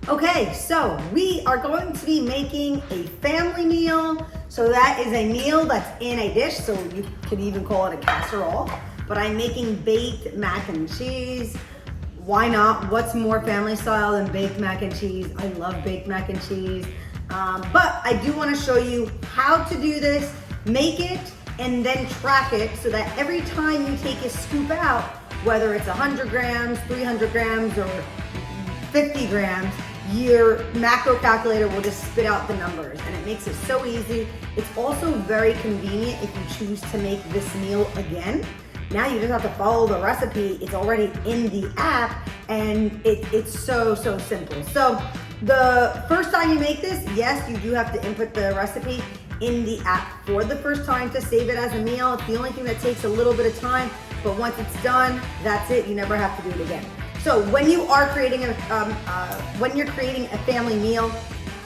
Okay, so we are going to be making a family meal. So that is a meal that's in a dish, so you could even call it a casserole. But I'm making baked mac and cheese. Why not? What's more family style than baked mac and cheese? I love baked mac and cheese. But I do want to show you how to do this, make it, and then track it so that every time you take a scoop out, whether it's 100 grams, 300 grams, or 50 grams, your macro calculator will just spit out the numbers, and it makes it so easy. It's also very convenient if you choose to make this meal again. Now you just have to follow the recipe. It's already in the app, and it's so simple. So the first time you make this, yes, you do have to input the recipe in the app for the first time to save it as a meal. It's the only thing that takes a little bit of time, but once it's done, that's it. You never have to do it again. So when you are creating when you're creating a family meal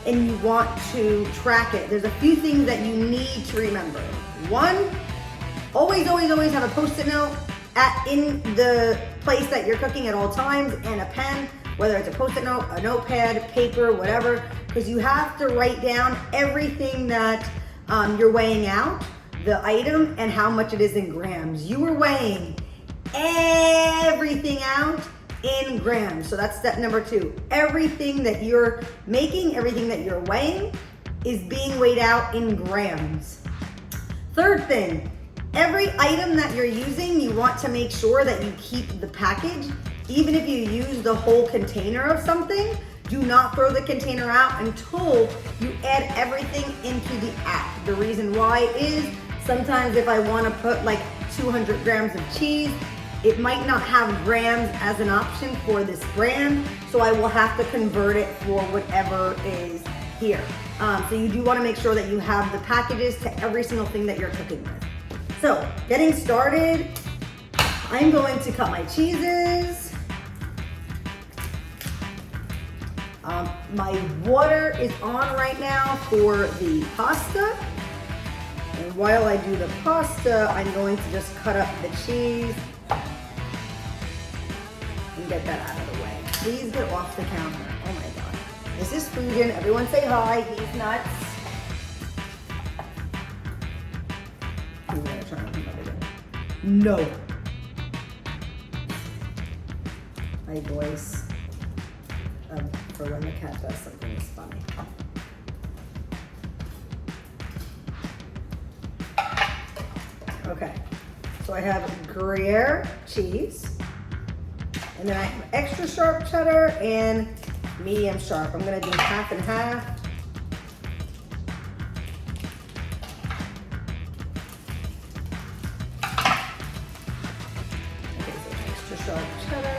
and you want to track it, there's a few things that you need to remember. One, always have a Post-it note in the place that you're cooking at all times, and a pen, whether it's a Post-it note, a notepad, paper, whatever, because you have to write down everything that you're weighing out, the item, and how much it is in grams. You are weighing everything out in grams. So that's step number 2. Everything that you're making, everything that you're weighing is being weighed out in grams. Third thing, every item that you're using, you want to make sure that you keep the package. Even if you use the whole container of something, do not throw the container out until you add everything into the app. The reason why is sometimes if I want to put like 200 grams of cheese, it might not have grams as an option for this brand, so I will have to convert it for whatever is here. So you do want to make sure that you have the packages to every single thing that you're cooking with. So getting started, I'm going to cut my cheeses. My water is on right now for the pasta. And while I do the pasta, I'm going to just cut up the cheese and get that out of the way. Please get off the counter. Oh my God. This is Fujian. Everyone say hi. He's nuts. He's gonna try and come over there. No. My voice for when the cat does something is funny. Okay, so I have Gruyere cheese, and then I have extra sharp cheddar and medium sharp. I'm gonna do half and half. Okay, so extra sharp cheddar.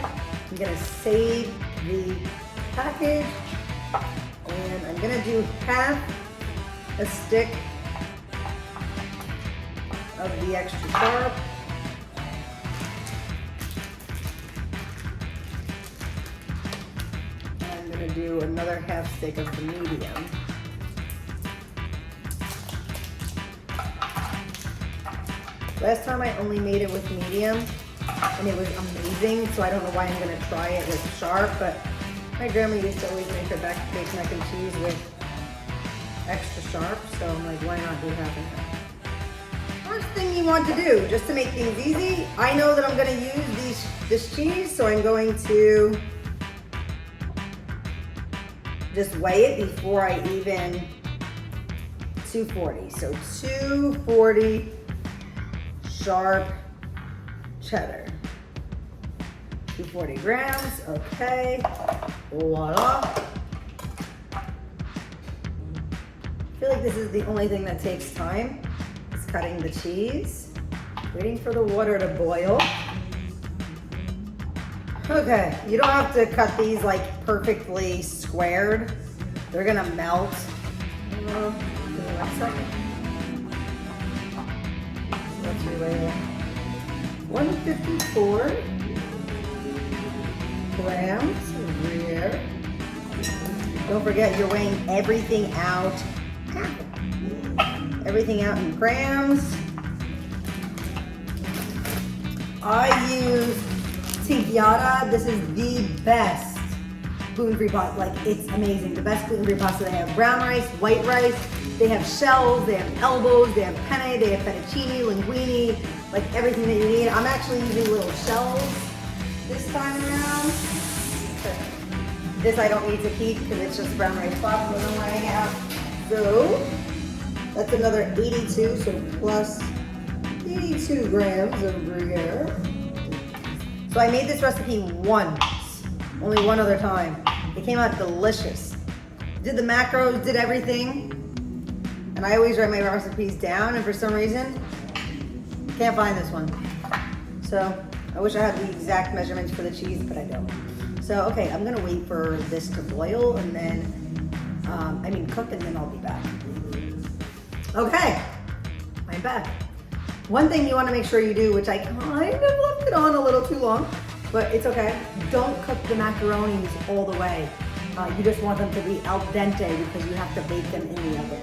I'm gonna save the package, and I'm gonna do half a stick of the extra sharp. And I'm gonna do another half stick of the medium. Last time I only made it with medium, and it was amazing, so I don't know why I'm gonna try it with sharp, but my grandma used to always make her baked mac and cheese with extra sharp, so I'm like, why not do half and half? First thing you want to do, just to make things easy, I know that I'm gonna use this cheese, so I'm going to just weigh it before I even 240. So 240 sharp cheddar. 240 grams, okay, voila. I feel like this is the only thing that takes time, is cutting the cheese, waiting for the water to boil. Okay, you don't have to cut these like perfectly squared. They're gonna melt. Give me 1 second. Let's relay it. 154. grams of Gruyere. Don't forget you're weighing everything out. Everything out in grams. I use Tigiada. This is the best gluten-free pasta. Like, it's amazing. The best gluten-free pasta. They have brown rice, white rice, they have shells, they have elbows, they have penne, they have fettuccine, linguine, like everything that you need. I'm actually using little shells this time around. This I don't need to heat because it's just brown rice pasta that I'm laying out. So that's another 82, so plus 82 grams of Gruyere. So I made this recipe once, only one other time. It came out delicious. Did the macros, did everything. And I always write my recipes down, and for some reason, can't find this one. So I wish I had the exact measurements for the cheese, but I don't. So, okay, I'm gonna wait for this to boil and then, cook, and then I'll be back. Okay, I'm back. One thing you wanna make sure you do, which I kind of left it on a little too long, but it's okay. Don't cook the macaronis all the way. You just want them to be al dente because you have to bake them in the oven.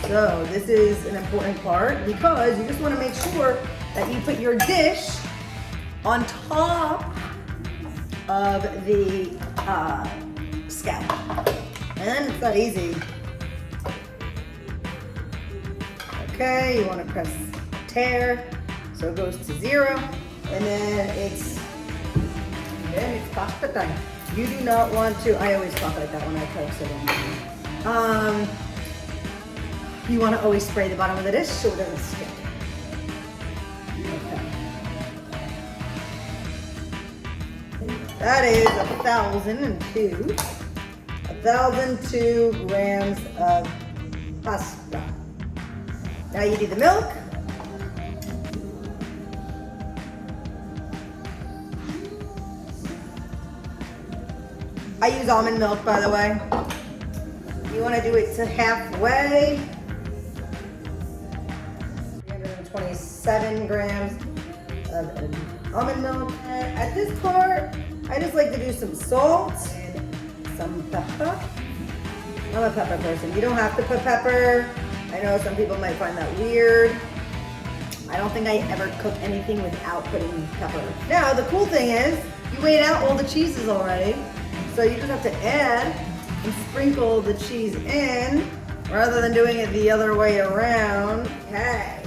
So this is an important part because you just want to make sure that you put your dish on top of the scallop. And it's not easy. Okay, you want to press tear so it goes to 0, and then it's pasta time. You do not want to, I always talk like that when I cook, so you want to always spray the bottom of the dish so it doesn't stick. Okay. That is 1,002 grams of pasta. Now you do the milk. I use almond milk, by the way. You want to do it to halfway. 327 grams of almond milk. At this part, I just like to do some salt and some pepper. I'm a pepper person. You don't have to put pepper. I know some people might find that weird. I don't think I ever cook anything without putting pepper. Now, the cool thing is, you weighed out all the cheeses already. So you just have to add and sprinkle the cheese in rather than doing it the other way around. Okay.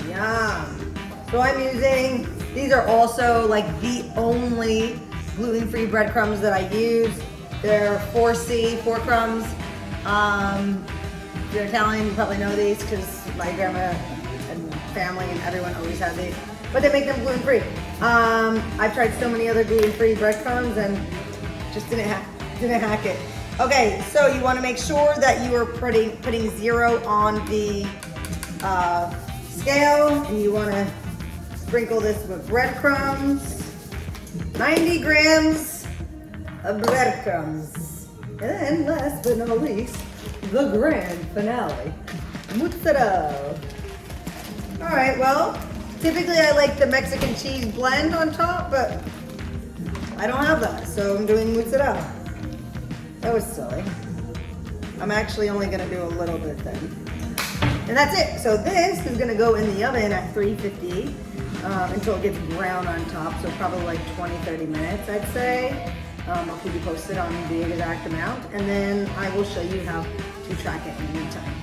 Yum. So I'm using, these are also like the only gluten-free breadcrumbs that I use. They're 4 crumbs. If you're Italian, you probably know these because my grandma and family and everyone always had these. But they make them gluten-free. I've tried so many other gluten-free breadcrumbs and just didn't hack it. Okay, so you want to make sure that you are putting 0 on the scale, and you want to sprinkle this with breadcrumbs. 90 grams of breadcrumbs. And then, last but not least, the grand finale, mozzarella. All right, well, typically I like the Mexican cheese blend on top, but I don't have that, so I'm doing mozzarella. That was silly. I'm actually only gonna do a little bit then. And that's it. So this is gonna go in the oven at 350 until it gets brown on top, so probably like 20-30 minutes, I'd say. I'll keep you posted on the exact amount, and then I will show you how to track it in the meantime.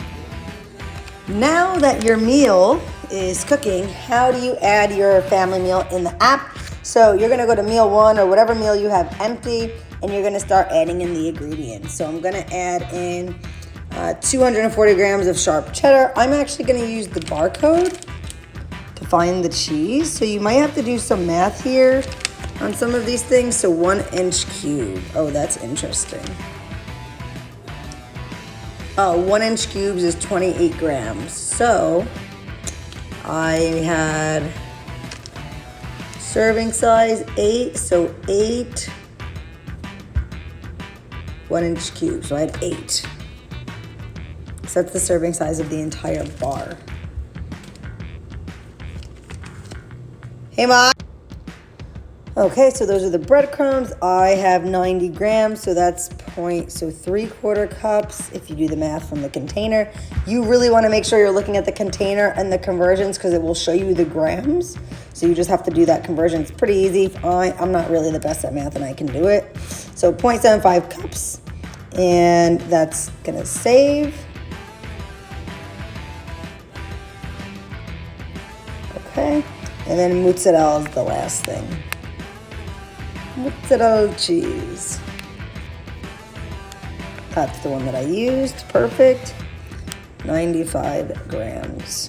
Now that your meal is cooking, how do you add your family meal in the app? So you're gonna go to meal 1 or whatever meal you have empty, and you're gonna start adding in the ingredients. So I'm gonna add in 240 grams of sharp cheddar. I'm actually gonna use the barcode to find the cheese. So you might have to do some math here on some of these things. So 1-inch cube. Oh, that's interesting. 1-inch cubes is 28 grams. So I had serving size 8, so 8 1-inch cubes. So I had 8. So that's the serving size of the entire bar. Hey, Mom. Okay, so those are the breadcrumbs. I have 90 grams, so that's 3/4 cups if you do the math from the container. You really want to make sure you're looking at the container and the conversions because it will show you the grams. So you just have to do that conversion. It's pretty easy. I'm not really the best at math and I can do it. So 0.75 cups, and that's gonna save. Okay, and then mozzarella is the last thing. Mozzarella cheese. That's the one that I used. Perfect. 95 grams.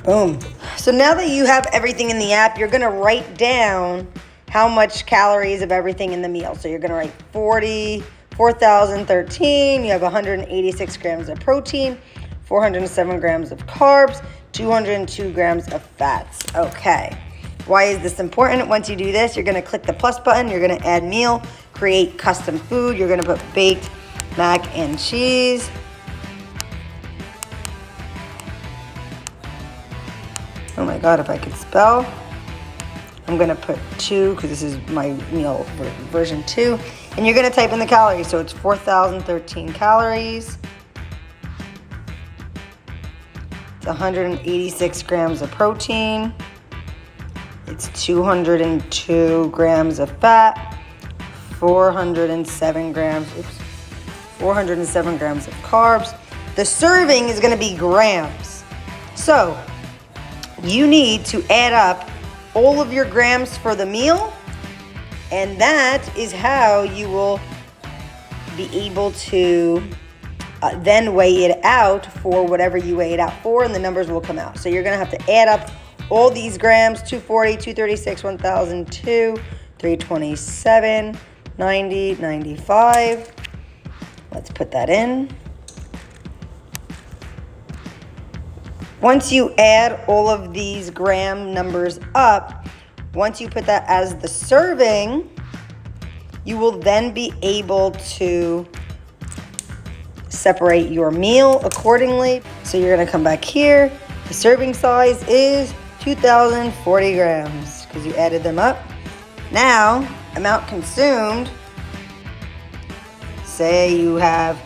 Boom. So now that you have everything in the app, you're going to write down how much calories of everything in the meal. So you're going to write 4,013. You have 186 grams of protein, 407 grams of carbs, 202 grams of fats. Okay. Why is this important? Once you do this, you're gonna click the plus button, you're gonna add meal, create custom food, you're gonna put baked mac and cheese. Oh my God, if I could spell. I'm gonna put 2, because this is my meal version 2. And you're gonna type in the calories, so it's 4,013 calories. It's 186 grams of protein. It's 202 grams of fat, 407 grams of carbs. The serving is going to be grams. So you need to add up all of your grams for the meal, and that is how you will be able to then weigh it out for whatever you weigh it out for, and the numbers will come out. So you're going to have to add up all these grams: 240, 236, 1,002, 327, 90, 95. Let's put that in. Once you add all of these gram numbers up, once you put that as the serving, you will then be able to separate your meal accordingly. So you're gonna come back here. The serving size is 2,040 grams because you added them up. Now, amount consumed, say you have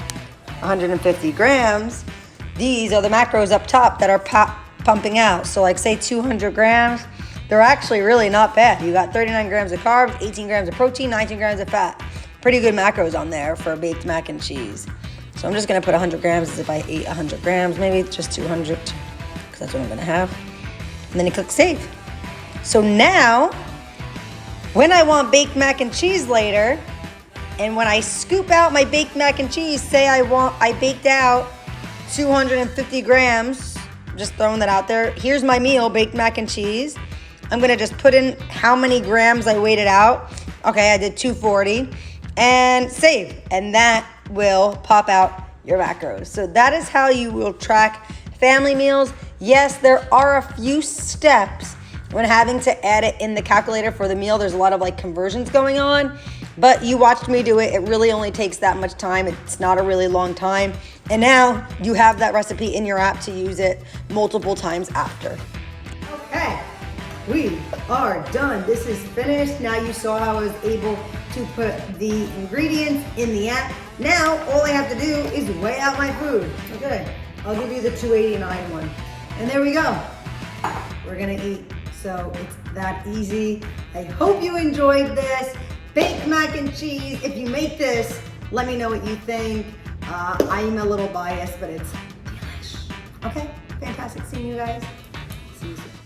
150 grams, these are the macros up top that are pumping out. So like say 200 grams, they're actually really not bad. You got 39 grams of carbs, 18 grams of protein, 19 grams of fat. Pretty good macros on there for baked mac and cheese. So I'm just gonna put 100 grams as if I ate 100 grams, maybe just 200, because that's what I'm gonna have. And then you click save. So now, when I want baked mac and cheese later, and when I scoop out my baked mac and cheese, say I baked out 250 grams, just throwing that out there. Here's my meal, baked mac and cheese. I'm gonna just put in how many grams I weighed it out. Okay, I did 240, and save. And that will pop out your macros. So that is how you will track family meals. Yes, there are a few steps when having to add it in the calculator for the meal. There's a lot of like conversions going on, but you watched me do it. It really only takes that much time. It's not a really long time. And now you have that recipe in your app to use it multiple times after. Okay, we are done. This is finished. Now you saw how I was able to put the ingredients in the app. Now all I have to do is weigh out my food. Okay, I'll give you the 289 one. And there we go. We're gonna eat. So it's that easy. I hope you enjoyed this. Baked mac and cheese. If you make this, let me know what you think. I'm a little biased, but it's delish. Okay, fantastic seeing you guys. See you soon.